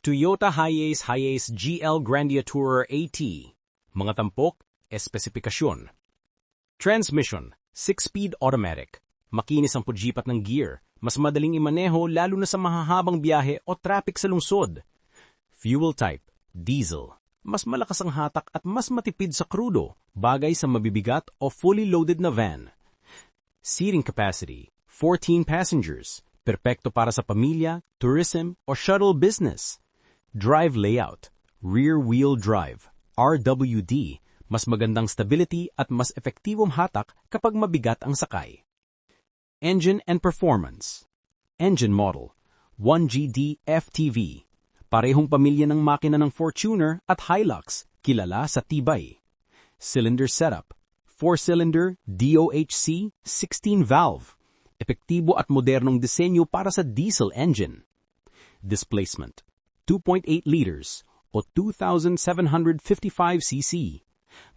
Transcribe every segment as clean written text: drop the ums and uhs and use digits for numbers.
Toyota Hiace GL Grandia Tourer AT. Mga tampok, espesipikasyon. Transmission, 6-speed automatic. Makinis ang pudjipat ng gear. Mas madaling imaneho lalo na sa mahahabang biyahe o traffic sa lungsod. Fuel type, diesel. Mas malakas ang hatak at mas matipid sa krudo, bagay sa mabibigat o fully loaded na van. Seating capacity, 14 passengers. Perpekto para sa pamilya, tourism o shuttle business. Drive layout, rear-wheel drive, RWD, mas magandang stability at mas epektibong hatak kapag mabigat ang sakay. Engine and performance. Engine model, 1GD FTV. Parehong pamilya ng makina ng Fortuner at Hilux, kilala sa tibay. Cylinder setup, 4-cylinder DOHC 16-valve. Epektibo at modernong disenyo para sa diesel engine. Displacement, 2.8 liters o 2,755 cc.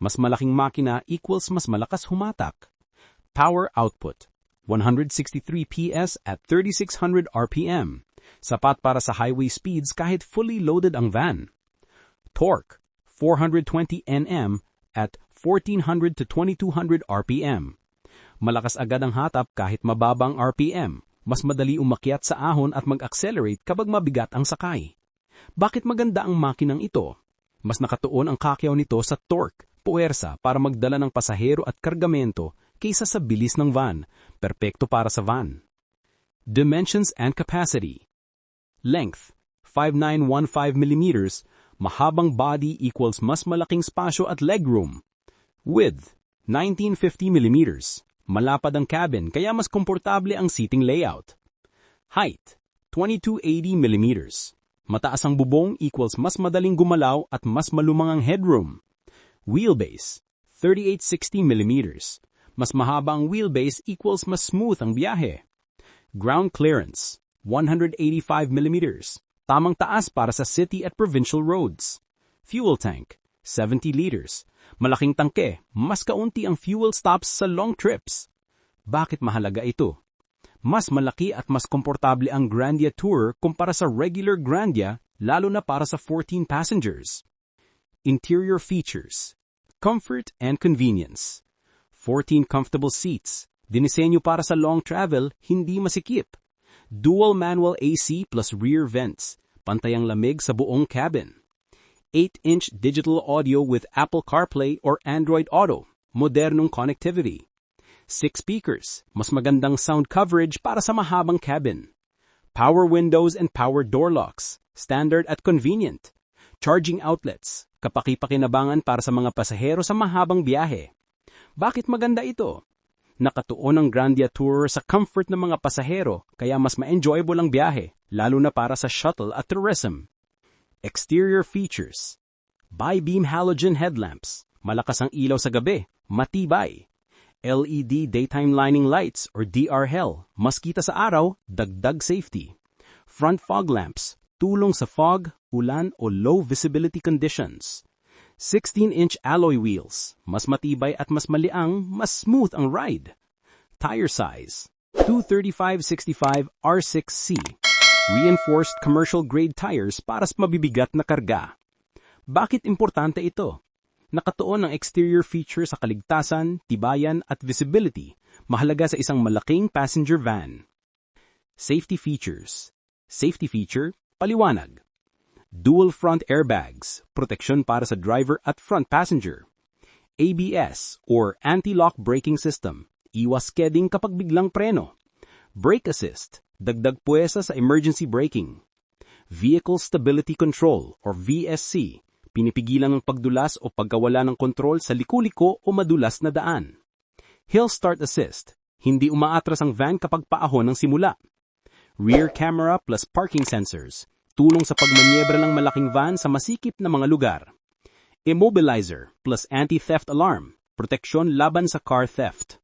Mas malaking makina equals mas malakas humatak. Power output, 163 PS at 3,600 RPM. Sapat para sa highway speeds kahit fully loaded ang van. Torque, 420 Nm at 1,400 to 2,200 RPM. Malakas agad ang hatap kahit mababang RPM. Mas madali umakyat sa ahon at mag-accelerate kapag mabigat ang sakay. Bakit maganda ang makinang ito? Mas nakatuon ang kakyaw nito sa torque, puwersa para magdala ng pasahero at kargamento kaysa sa bilis ng van, perpekto para sa van. Dimensions and capacity. Length, 5,915 mm, mahabang body equals mas malaking spasyo at legroom. Width, 1,950 mm, malapad ang cabin kaya mas komportable ang seating layout. Height, 2,280 mm. Mataas ang bubong equals mas madaling gumalaw at mas malumang ang headroom. Wheelbase, 3,860 mm. Mas mahaba ang wheelbase equals mas smooth ang biyahe. Ground clearance, 185 mm. Tamang taas para sa city at provincial roads. Fuel tank, 70 liters. Malaking tangke, mas kaunti ang fuel stops sa long trips. Bakit mahalaga ito? Mas malaki at mas komportable ang Grandia Tourer kumpara sa regular Grandia, lalo na para sa 14 passengers. Interior features, comfort and convenience. 14 comfortable seats, dinisenyo para sa long travel, hindi masikip. Dual manual AC plus rear vents, pantayang lamig sa buong cabin. 8-inch digital audio with Apple CarPlay or Android Auto, modernong connectivity. 6 speakers, mas magandang sound coverage para sa mahabang cabin. Power windows and power door locks, standard at convenient. Charging outlets, kapaki-pakinabangan para sa mga pasahero sa mahabang biyahe. Bakit maganda ito? Nakatuon ang Grandia Tourer sa comfort ng mga pasahero kaya mas ma-enjoyable ang biyahe, lalo na para sa shuttle at tourism. Exterior features. Bi-beam halogen headlamps, malakas ang ilaw sa gabi, matibay. LED daytime lining lights or DRL, mas kita sa araw, dagdag safety. Front fog lamps, tulong sa fog, ulan o low visibility conditions. 16-inch alloy wheels, mas matibay at mas maliang, mas smooth ang ride. Tire size, 235/65 R6C. Reinforced commercial grade tires para sa mabibigat na karga. Bakit importante ito? Nakatuon ang exterior feature sa kaligtasan, tibayan at visibility, mahalaga sa isang malaking passenger van. Safety features. Safety feature, paliwanag. Dual front airbags, proteksyon para sa driver at front passenger. ABS or anti-lock braking system, iwas skidding kapag biglang preno. Brake assist, dagdag puwersa sa emergency braking. Vehicle stability control or VSC, pinipigilan ng pagdulas o pagkawala ng kontrol sa liku-liko o madulas na daan. Hill start assist, hindi umaatras ang van kapag paahon ng simula. Rear camera plus parking sensors, tulong sa pagmanyebra ng malaking van sa masikip na mga lugar. Immobilizer plus anti-theft alarm, proteksyon laban sa car theft.